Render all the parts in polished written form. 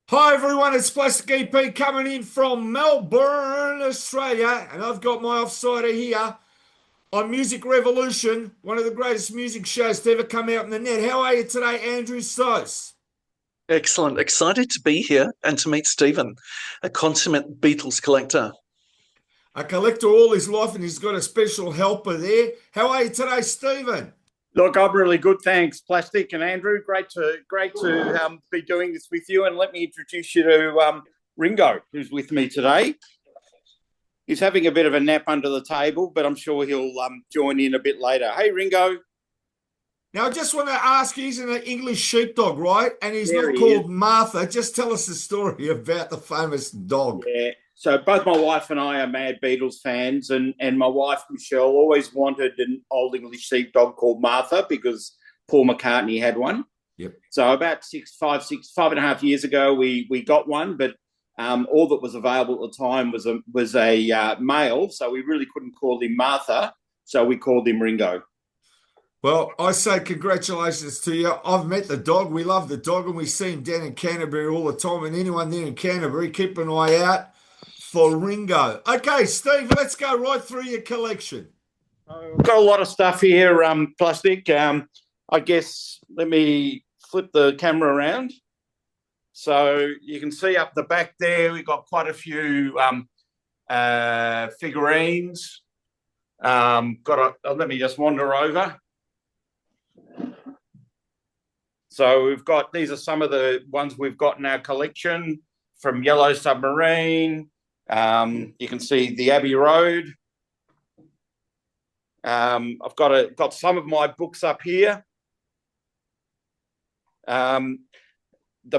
Hi everyone, it's Plastic EP coming in from Melbourne, Australia, and I've got my offsider here on Music Revolution, one of the greatest music shows to ever come out in the net. How are you today, Andrew Soos? Excellent. Excited to be here and to meet Stephen, a consummate Beatles collector. A collector all his life, and he's got a special helper there. How are you today, Stephen? Look, I'm really good, thanks, Plastic and Andrew. Great to be doing this with you. And let me introduce you to Ringo, who's with me today. He's having a bit of a nap under the table, but I'm sure he'll join in a bit later. Hey, Ringo. Now, I just want to ask you, he's an English sheepdog, right? And he's There not he is. called Martha. Just tell us the story about the famous dog. Yeah. So both my wife and I are mad Beatles fans, and my wife Michelle always wanted an old English sheepdog called Martha because Paul McCartney had one. Yep. So about 5.5 years ago, we got one, but all that was available at the time was a male, so we really couldn't call him Martha, so we called him Ringo. Well, I say congratulations to you. I've met the dog. We love the dog, and we see him down in Canterbury all the time. And anyone there in Canterbury, keep an eye out for Ringo. Okay, Steve, let's go right through your collection. I've got a lot of stuff here, Plastic. I guess let me flip the camera around. So you can see up the back there, we've got quite a few figurines. Let me just wander over. So these are some of the ones we've got in our collection from Yellow Submarine. You can see the Abbey Road. I've got some of my books up here. The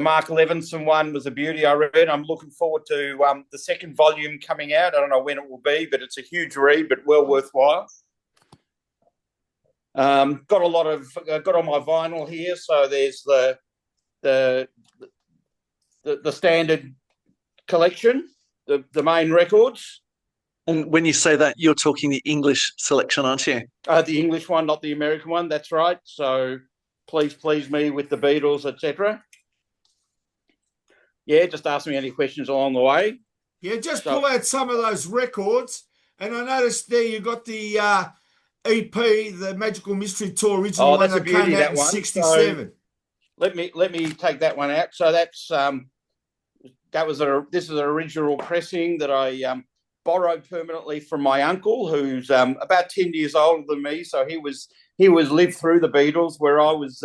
Mark Levinson one was a beauty, I read. I'm looking forward to the second volume coming out. I don't know when it will be, but it's a huge read, but well worthwhile. Got all my vinyl here. So there's the standard collection, the main records. And when you say that, you're talking the English selection, aren't you? The English one, not the American one. That's right. So please me with the Beatles, etc. Yeah, just ask me any questions along the way. Yeah, just pull out some of those records. And I noticed there you got the EP, the Magical Mystery Tour original one that's a that beauty, came out that in one. '67. So let me take that one out. So this is an original pressing that I borrowed permanently from my uncle, who's about 10 years older than me. So he was lived through the Beatles, where I was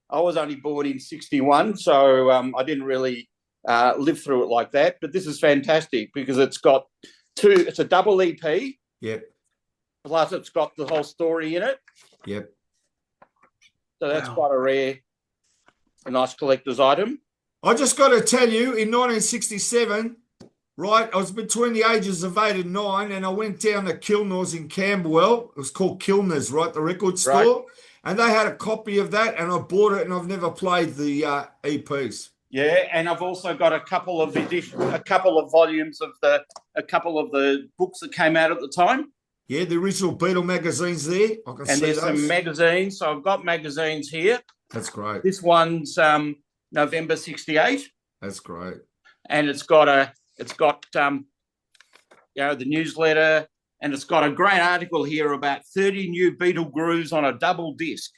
only born in '61, so I didn't really live through it like that. But this is fantastic because it's a double EP. Yep. Plus it's got the whole story in it. Yep. So that's quite a nice collector's item. I just got to tell you, in 1967, right, I was between the ages of 8 and 9, and I went down to Kilner's in Camberwell. It was called Kilner's, right, the record store. Right. And they had a copy of that, and I bought it, and I've never played the EPs. Yeah, and I've also got a couple of volumes of a couple of the books that came out at the time. Yeah, the original Beatle magazines there. I can see And there's those. some magazines. So I've got magazines here. That's great. This one's November '68. That's great. And it's got the newsletter, and it's got a great article here about 30 new Beatle grooves on a double disc.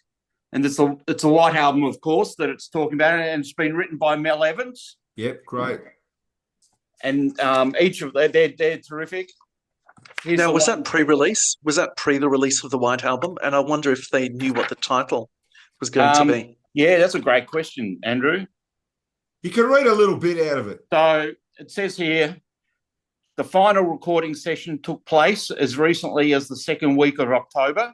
And it's a White Album, of course, that it's talking about, and it's been written by Mel Evans. Yep, great. And each of they're terrific. Now, was that pre-release? Was that pre the release of the White Album? And I wonder if they knew what the title was going to be. Yeah, that's a great question, Andrew. You can read a little bit out of it. So it says here, the final recording session took place as recently as the second week of October,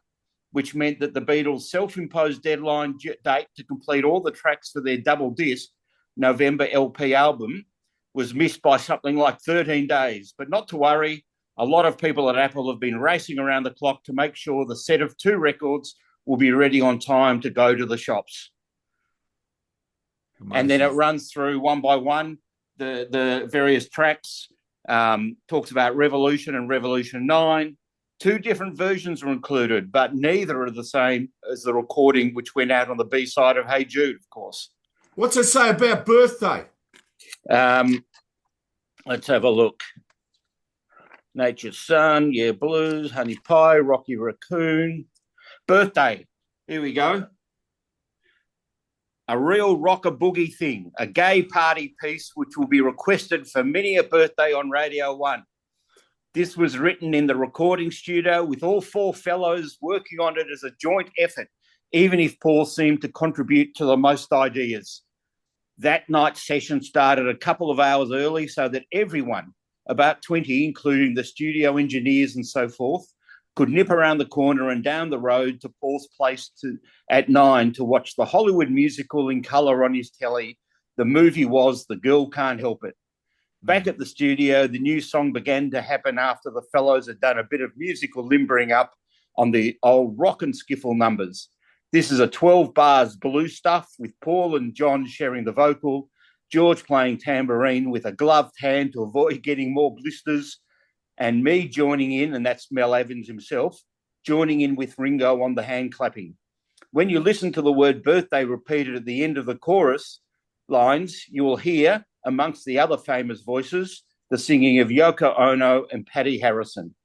which meant that the Beatles' self-imposed deadline date to complete all the tracks for their double disc November LP album was missed by something like 13 days. But not to worry, a lot of people at Apple have been racing around the clock to make sure the set of 2 records will be ready on time to go to the shops. Amazing. And then it runs through one by one the various tracks, talks about Revolution and Revolution 9. 2 different versions are included, but neither are the same as the recording which went out on the B-side of Hey Jude, of course. What's it say about Birthday? Let's have a look. Nature's Son, Yeah Blues, Honey Pie, Rocky Raccoon. Birthday. Here we go. A real rocker boogie thing, a gay party piece which will be requested for many a birthday on Radio 1. This was written in the recording studio with all four fellows working on it as a joint effort, even if Paul seemed to contribute to the most ideas. That night's session started a couple of hours early so that everyone, about 20, including the studio engineers and so forth, could nip around the corner and down the road to Paul's place at 9 to watch the Hollywood musical in colour on his telly. The movie was The Girl Can't Help It. Back at the studio, the new song began to happen after the fellows had done a bit of musical limbering up on the old rock and skiffle numbers. This is a 12 bars blue stuff with Paul and John sharing the vocal, George playing tambourine with a gloved hand to avoid getting more blisters, and me joining in, and that's Mel Evans himself, joining in with Ringo on the hand clapping. When you listen to the word birthday repeated at the end of the chorus lines, you will hear, amongst the other famous voices, the singing of Yoko Ono and Patty Harrison.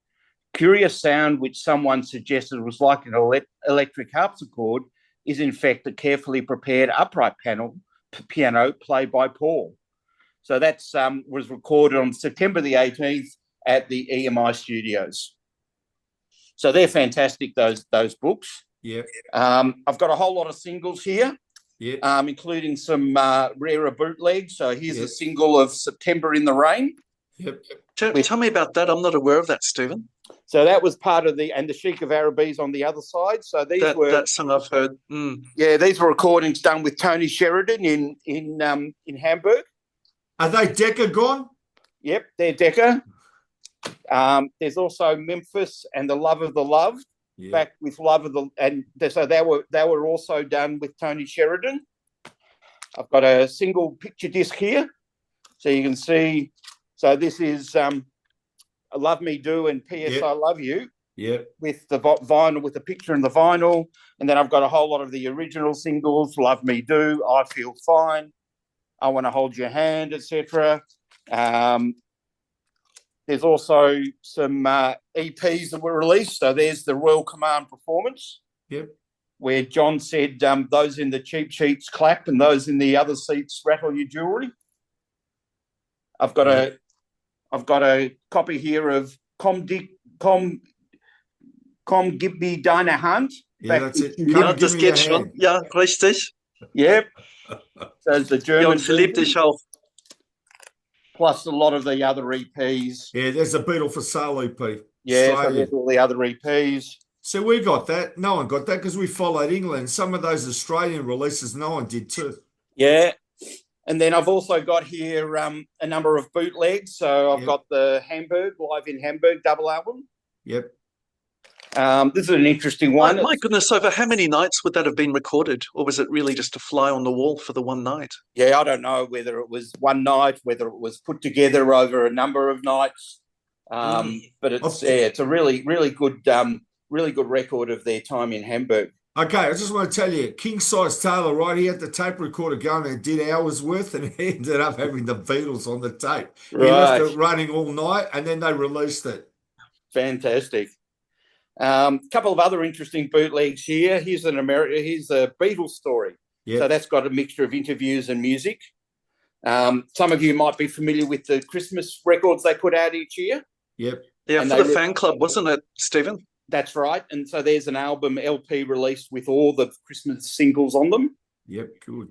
Curious sound, which someone suggested was like an electric harpsichord, is in fact a carefully prepared upright piano played by Paul. So that was recorded on September the 18th at the EMI studios. So they're fantastic, those books. Yep. I've got a whole lot of singles here, yep. Including some rarer bootlegs. So here's a single of September in the Rain. Yep. Tell me about that. I'm not aware of that, Stephen. So that was part of and the Sheik of Arabies on the other side. So that song I've heard. Yeah, these were recordings done with Tony Sheridan in Hamburg. Are they Decca gone? Yep, they're Decca. There's also Memphis and The Love of the Loved, back with Love of the, and so they were also done with Tony Sheridan. I've got a single picture disc here, so you can see. So this is Love Me Do and P.S. I Love You. Yep. With the vinyl, with the picture in the vinyl, and then I've got a whole lot of the original singles: Love Me Do, I Feel Fine, I Want to Hold Your Hand, etc. There's also some EPs that were released. So there's the Royal Command Performance. Yep. Where John said, those in the cheap sheets clap and those in the other seats rattle your jewellery. I've got a copy here of Come Give Me Deine Hand. Yeah, that's it. Ja, das geht schon. Ja, richtig. Yep. So the German. Ja, verlieb dich auch. Plus a lot of the other EPs. Yeah, there's a Beatle for Sale EP. Yeah, so there's all the other EPs. So we got that. No one got that because we followed England. Some of those Australian releases, no one did too. Yeah. And then I've also got here a number of bootlegs. So I've got the Hamburg, Live in Hamburg double album. Yep. This is an interesting one. My goodness, over how many nights would that have been recorded? Or was it really just a fly on the wall for the one night? Yeah, I don't know whether it was one night, whether it was put together over a number of nights. But it's a really good record of their time in Hamburg. Okay, I just want to tell you, King Size Taylor, right? He had the tape recorder going and did hours worth, and he ended up having the Beatles on the tape. Right. He left it running all night, and then they released it. Fantastic. Couple of other interesting bootlegs here. Here's a Beatles story. Yep. So that's got a mixture of interviews and music. Some of you might be familiar with the Christmas records they put out each year. Yep. Yeah, and for the fan club, wasn't it, Stephen? That's right. And so there's an album LP released with all the Christmas singles on them. Yep, good.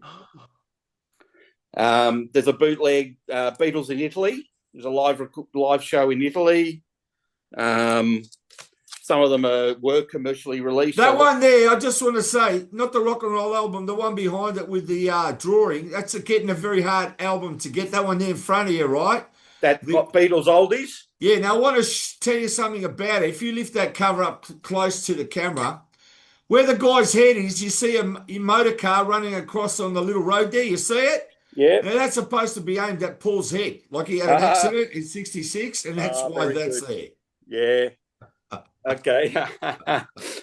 There's a bootleg Beatles in Italy. There's a live show in Italy. Some of them were commercially released. That one there, I just want to say, not the rock and roll album, the one behind it with the drawing, that's getting a very hard album to get. That one there in front of you, right? That Beatles oldies? Yeah, now I want to tell you something about it. If you lift that cover up close to the camera, where the guy's head is, you see a motor car running across on the little road there. You see it? Yeah. Now that's supposed to be aimed at Paul's head. Like he had an accident in 66, and that's why that's good. There. Yeah. Okay.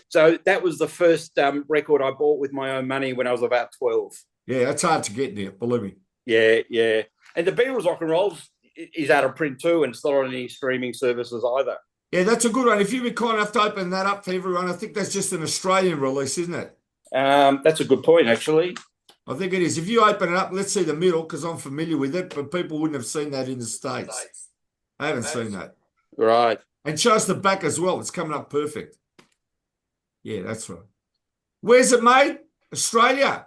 So that was the first record I bought with my own money when I was about 12. Yeah, that's hard to get now, believe me. Yeah, yeah. And the Beatles Rock and Rolls is out of print too, and it's not on any streaming services either. Yeah, that's a good one. If you'd be kind enough to open that up for everyone, I think that's just an Australian release, isn't it? That's a good point, actually. I think it is. If you open it up, let's see the middle, because I'm familiar with it, but people wouldn't have seen that in the States. I haven't seen that. Right. And show us the back as well. It's coming up perfect. Yeah, that's right. Where's it made? Australia.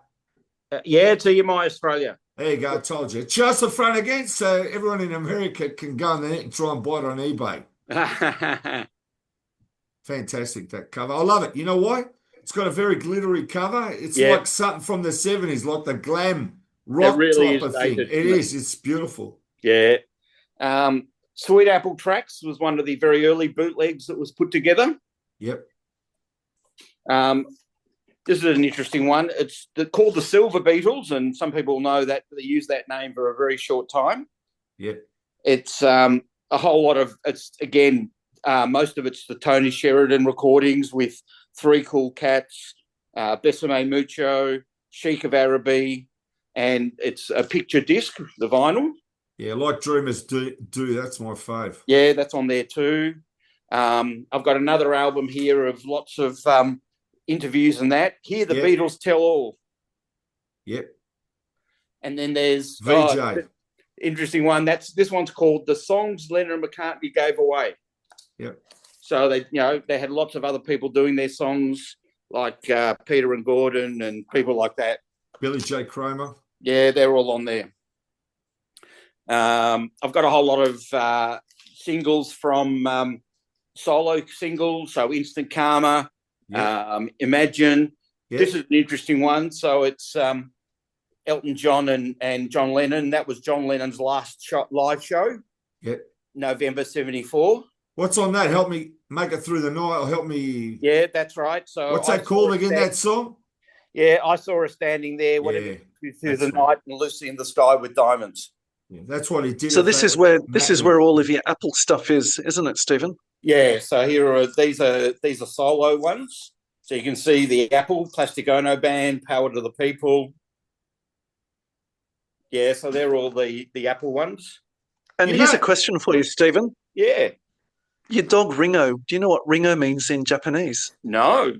Yeah, to EMI Australia. There you go. I told you. Show us the front again so everyone in America can go on the net and try and buy it on eBay. Fantastic, that cover. I love it. You know why? It's got a very glittery cover. It's like something from the 70s, like the glam rock type of thing. It is. It's beautiful. Yeah. Sweet Apple Tracks was one of the very early bootlegs that was put together. Yep. This is an interesting one. It's called the Silver Beatles, and some people know that they use that name for a very short time. Yep. It's a whole lot of, it's again, most of it's the Tony Sheridan recordings with Three Cool Cats, Besame Mucho, Sheik of Araby, and it's a picture disc, the vinyl. Yeah, like Dreamers do. That's my fave. Yeah, that's on there too. I've got another album here of lots of interviews and that. Here, the Beatles Tell All. Yep. And then there's VJ. Interesting one. This one's called The Songs Lennon and McCartney Gave Away. Yep. So they had lots of other people doing their songs, like Peter and Gordon and people like that. Billy J. Kramer. Yeah, they're all on there. I've got a whole lot of singles from solo singles, so Instant Karma, Imagine. Yep. This is an interesting one. So it's Elton John and John Lennon. That was John Lennon's last live show. Yep. November 74. What's on that? Help me make it through the night, or help me. Yeah, that's right. So what's that called again, that song? Yeah, I saw her standing there, whatever, through the night, and Lucy in the Sky with Diamonds. Yeah, that's what he did. So this is where all of your Apple stuff is, isn't it, Stephen? Yeah. So these are solo ones. So you can see the Apple, Plastic Ono Band, Power to the People. Yeah. So they're all the Apple ones. And here's a question for you, Stephen. Yeah. Your dog Ringo. Do you know what Ringo means in Japanese? No.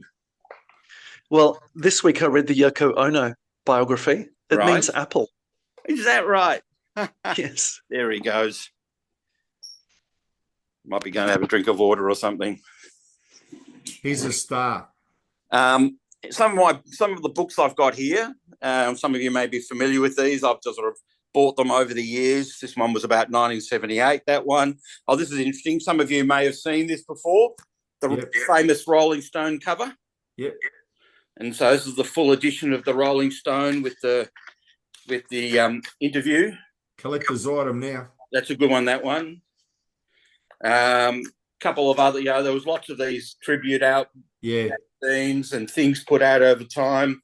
Well, this week I read the Yoko Ono biography. It means apple. Is that right? Yes. There he goes. Might be going to have a drink of water or something. He's a star. Some of the books I've got here, some of you may be familiar with these. I've just sort of bought them over the years. This one was about 1978, that one. Oh, this is interesting. Some of you may have seen this before, the famous Rolling Stone cover. Yep. And so this is the full edition of the Rolling Stone with the interview. Collector's item now. That's a good one, that one. Couple of other, there was lots of these tribute out magazines and things put out over time.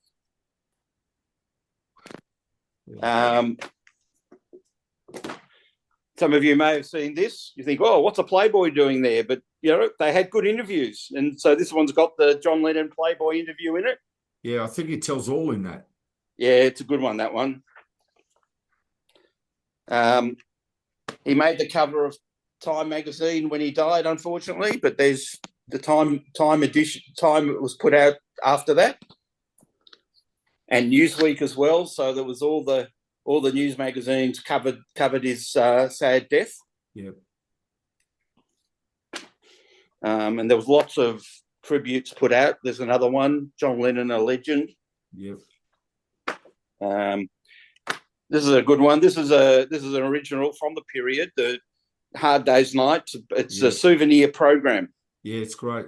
Some of you may have seen this. You think, oh, what's a Playboy doing there? But, they had good interviews. And so this one's got the John Lennon Playboy interview in it. Yeah, I think he tells all in that. Yeah, it's a good one, that one. He made the cover of Time magazine when he died, unfortunately, but there's the Time edition. Time it was put out after that, and Newsweek as well. So there was all the news magazines covered his sad death. Yep. And there was lots of tributes put out. There's another one, John Lennon, a Legend. Yep. This is a good one. This is an original from the period, the Hard Day's Night. It's a souvenir program. Yeah, it's great.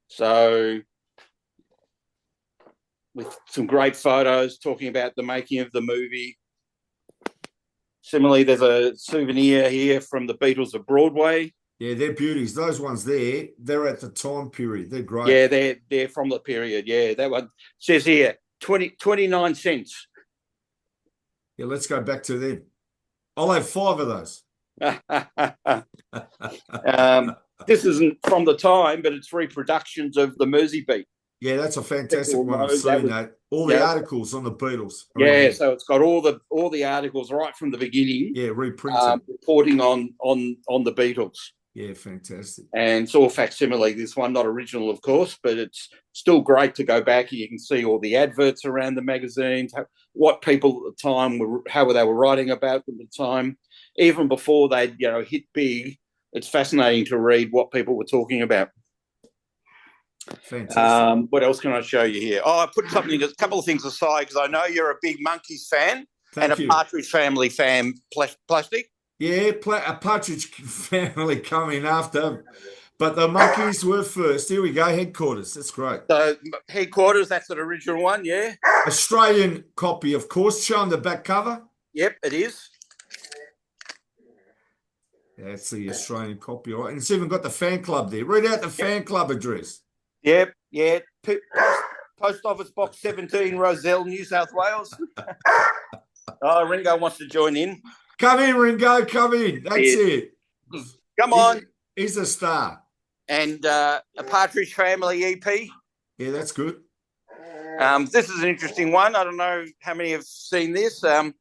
So with some great photos talking about the making of the movie. Similarly, there's a souvenir here from the Beatles of Broadway. Yeah, they're beauties. Those ones there, they're at the time period. They're great. Yeah, they're from the period. Yeah, that one says here 29 cents. Yeah, let's go back to them. I'll have 5 of those. This isn't from the time, but it's reproductions of the Mersey Beat. Yeah, that's a fantastic People one. I've know seen that. All the yeah. articles on the Beatles. are in Yeah, there. so it's got all the articles right from the beginning, Yeah, reprinted. reporting on the Beatles. Yeah, fantastic. And it's all facsimile, this one, not original, of course, but it's still great to go back. You can see all the adverts around the magazines, what people at the time were, how they were writing about them at the time. Even before they'd, hit big, it's fascinating to read what people were talking about. Fantastic. What else can I show you here? Oh, I put a couple of things aside because I know you're a big Monkeys fan and a Partridge Family fan, Plastic. Yeah, a Partridge Family coming after, but the Monkeys were first. Here we go, Headquarters. That's great. So Headquarters, that's an original one, yeah. Australian copy, of course. Show them the back cover. Yep, it is. That's the Australian copy, right? And it's even got the fan club there. Read out the fan club address. Yep, yeah. Post Office Box 17, Roselle, New South Wales. Oh, Ringo wants to join in. Come in, Ringo. Come in. That's it. Come on. He's a star. And a Partridge Family EP. Yeah, that's good. This is an interesting one. I don't know how many have seen this. A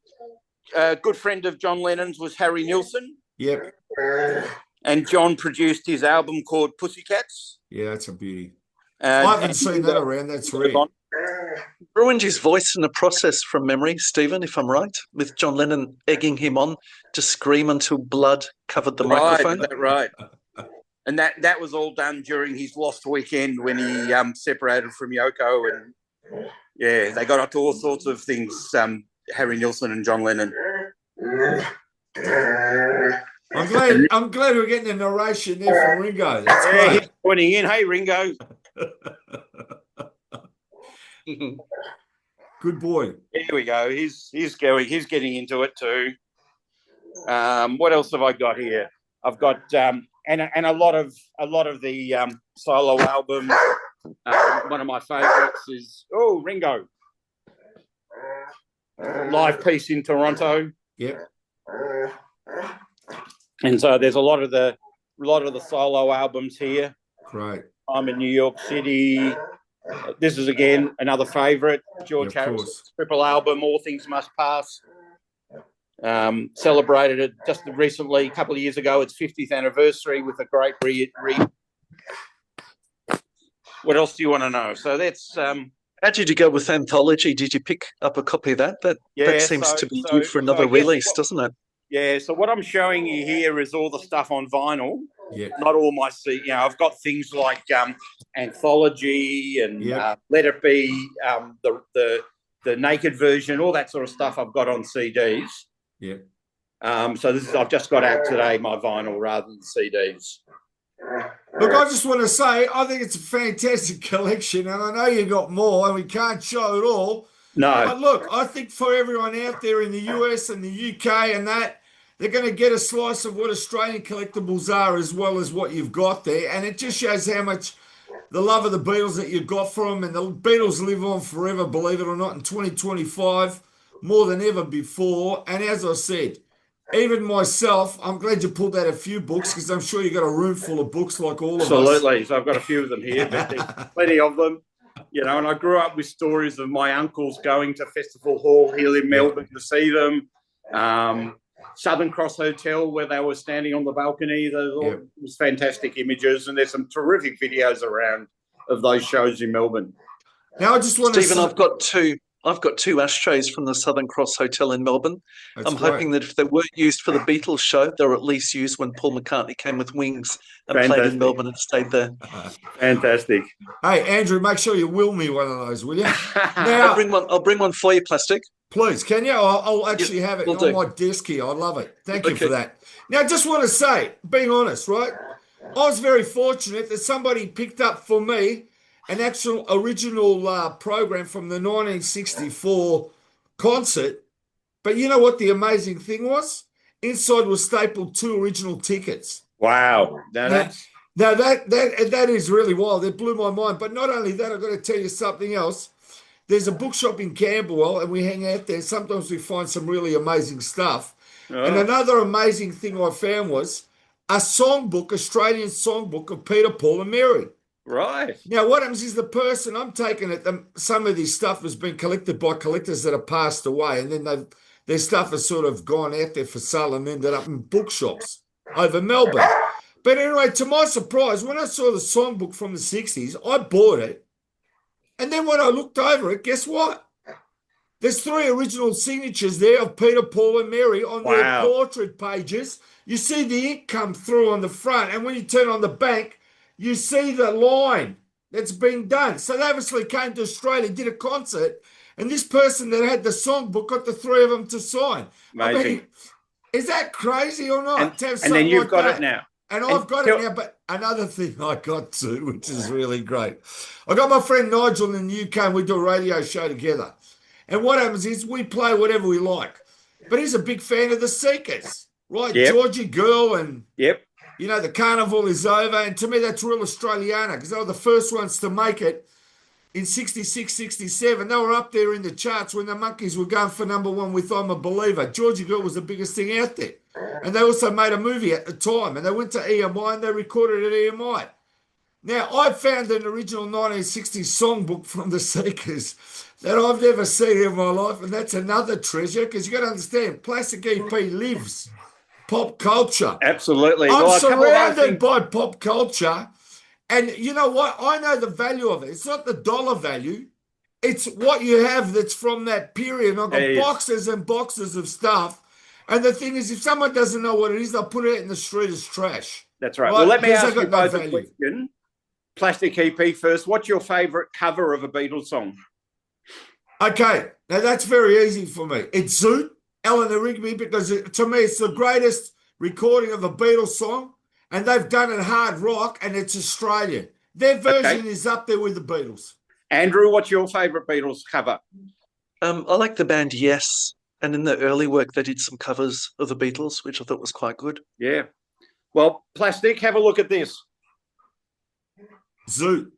good friend of John Lennon's was Harry Nilsson. Yep. And John produced his album called Pussycats. Yeah, that's a beauty. I haven't seen that around. That's rare. Ruined his voice in the process from memory, Stephen, if I'm right, with John Lennon egging him on to scream until blood covered the microphone. Right. And that was all done during his lost weekend when he separated from Yoko. And, yeah, they got up to all sorts of things, Harry Nilsson and John Lennon. I'm glad we're getting a narration there from Ringo. That's great. He's pointing in. Hey, Ringo. Good boy. Here we go. He's getting into it too. What else have I got here? I've got and a lot of the solo albums. One of my favourites is Ringo. Live piece in Toronto. Yep. And so there's a lot of the solo albums here. Great. I'm in New York City. This is again another favourite. George Harrison's triple album, All Things Must Pass. Celebrated it just recently, a couple of years ago. Its 50th anniversary with a great What else do you want to know? So that's. How did you go with Anthology? Did you pick up a copy of that? That seems to be due for another release, doesn't it? Yeah, so what I'm showing you here is all the stuff on vinyl. Yeah. Not all my I've got things like Anthology and Let It Be, the naked version, all that sort of stuff I've got on CDs. Yeah. So I've just got out today my vinyl rather than CDs. Look, I just want to say I think it's a fantastic collection, and I know you got more, and we can't show it all. No. But look, I think for everyone out there in the US and the UK and that, they're going to get a slice of what Australian collectibles are as well as what you've got there. And it just shows how much the love of the Beatles that you've got for them. And the Beatles live on forever, believe it or not, in 2025, more than ever before. And as I said, even myself, I'm glad you pulled out a few books because I'm sure you've got a room full of books like all of us. Absolutely. So I've got a few of them here, but there's plenty of them. And I grew up with stories of my uncles going to Festival Hall here in Melbourne to see them. Southern Cross Hotel, where they were standing on the balcony. It was fantastic images, and there's some terrific videos around of those shows in Melbourne. Now, I just want to... Stephen, I've got two ashtrays from the Southern Cross Hotel in Melbourne. I'm hoping that if they weren't used for the Beatles show, they were at least used when Paul McCartney came with Wings and played in Melbourne and stayed there. Fantastic. Hey, Andrew, make sure you will me one of those, will you? Now, I'll bring one for you, Plastic. Please, can you? I'll actually have it on my desk here. I love it. Thank you for that. Now, I just want to say, being honest, right? I was very fortunate that somebody picked up for me an actual original program from the 1964 concert. But you know what the amazing thing was? Inside was stapled 2 original tickets. Wow. Now that is really wild. It blew my mind. But not only that, I've got to tell you something else. There's a bookshop in Camberwell, and we hang out there. Sometimes we find some really amazing stuff. Oh. And another amazing thing I found was a songbook, Australian songbook of Peter, Paul and Mary. Right. Now, what happens is the person I'm taking it, some of this stuff has been collected by collectors that have passed away, and then their stuff has sort of gone out there for sale and ended up in bookshops over Melbourne. But anyway, to my surprise, when I saw the songbook from the 60s, I bought it. And then when I looked over it, guess what? There's 3 original signatures there of Peter, Paul, and Mary on their portrait pages. You see the ink come through on the front, and when you turn on the back, you see the line that's been done. So they obviously came to Australia, did a concert, and this person that had the songbook got the 3 of them to sign. Amazing. I mean, is that crazy or not? And then you've got it now. And I've got it now, but another thing I got too, which is really great. I got my friend Nigel in the UK, and we do a radio show together. And what happens is we play whatever we like. But he's a big fan of the Seekers, right? Yep. Georgie Girl and, Yep. you know, the carnival is over. And to me, that's real Australiana because they were the first ones to make it in 66, 67. They were up there in the charts when the Monkeys were going for #1 with I'm a Believer. Georgie Girl was the biggest thing out there. And they also made a movie at the time. And they went to EMI and they recorded at EMI. Now, I found an original 1960s songbook from the Seekers that I've never seen in my life, and that's another treasure because you got to understand, Plastic EP lives pop culture. Absolutely. I'm surrounded by pop culture, and you know what? I know the value of it. It's not the dollar value. It's what you have that's from that period. And I've got boxes and boxes of stuff. And the thing is, if someone doesn't know what it is, they'll put it out in the street as trash. That's right. Well, let me ask you both a question. Plastic EP first. What's your favourite cover of a Beatles song? Okay, now that's very easy for me. It's Zoot, Eleanor Rigby, because to me it's the greatest recording of a Beatles song, and they've done it hard rock, and it's Australian. Their version is up there with the Beatles. Andrew, what's your favourite Beatles cover? I like the band Yes, and in the early work they did some covers of the Beatles, which I thought was quite good. Yeah. Well, Plastic, have a look at this. Zoot.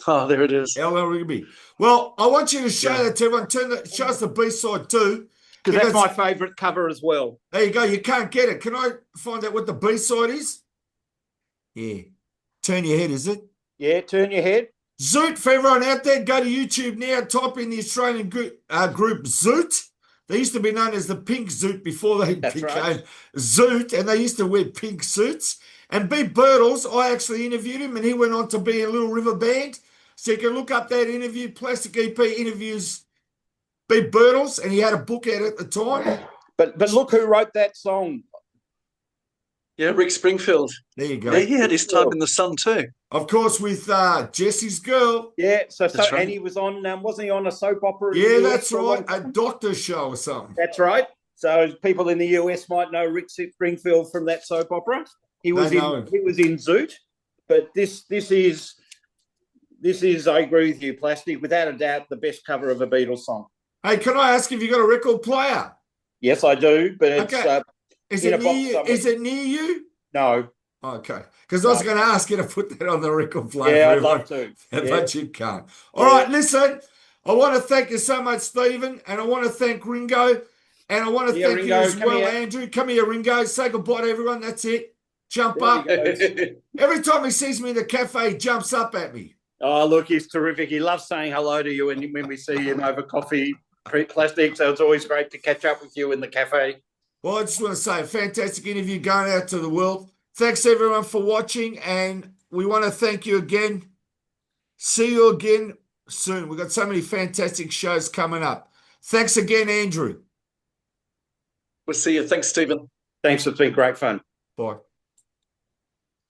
Oh, there it is. Eleanor Rigby. Well, I want you to show that to everyone. Show us the B-side too. Because that's my favourite cover as well. There you go. You can't get it. Can I find out what the B-side is? Yeah. Turn your head, is it? Yeah, turn your head. Zoot, for everyone out there, go to YouTube now. Type in the Australian group Zoot. They used to be known as the Pink Zoot before they became Zoot, and they used to wear pink suits. And Beat Birtles, I actually interviewed him, and he went on to be a Little River Band. So you can look up that interview. Plastic EP interviews Beat Birtles, and he had a book out at the time. But look who wrote that song. Yeah, Rick Springfield. There you go. Yeah, he had his time in the sun too. Of course, with Jesse's Girl. Yeah, and he was on, wasn't he on a soap opera? Yeah, that's right, a doctor show or something. That's right. So people in the US might know Rick Springfield from that soap opera. He was in Zoot, but this is I agree with you, Plastic, without a doubt the best cover of a Beatles song. Hey, can I ask if you got a record player? Yes, I do, but it's is it near you? No. Okay, because I was going to ask you to put that on the record player. Yeah, I'd love to. But you can't. All right, listen, I want to thank you so much, Stephen, and I want to thank Ringo, and I want to thank you as well, Andrew. Come here, Ringo. Say goodbye to everyone. That's it. Jump up. Every time he sees me in the cafe, he jumps up at me. Oh, look, he's terrific. He loves saying hello to you when we see him over coffee, Plastic. So it's always great to catch up with you in the cafe. Well, I just want to say a fantastic interview going out to the world. Thanks, everyone, for watching. And we want to thank you again. See you again soon. We've got so many fantastic shows coming up. Thanks again, Andrew. We'll see you. Thanks, Stephen. Thanks. It's been great fun. Bye.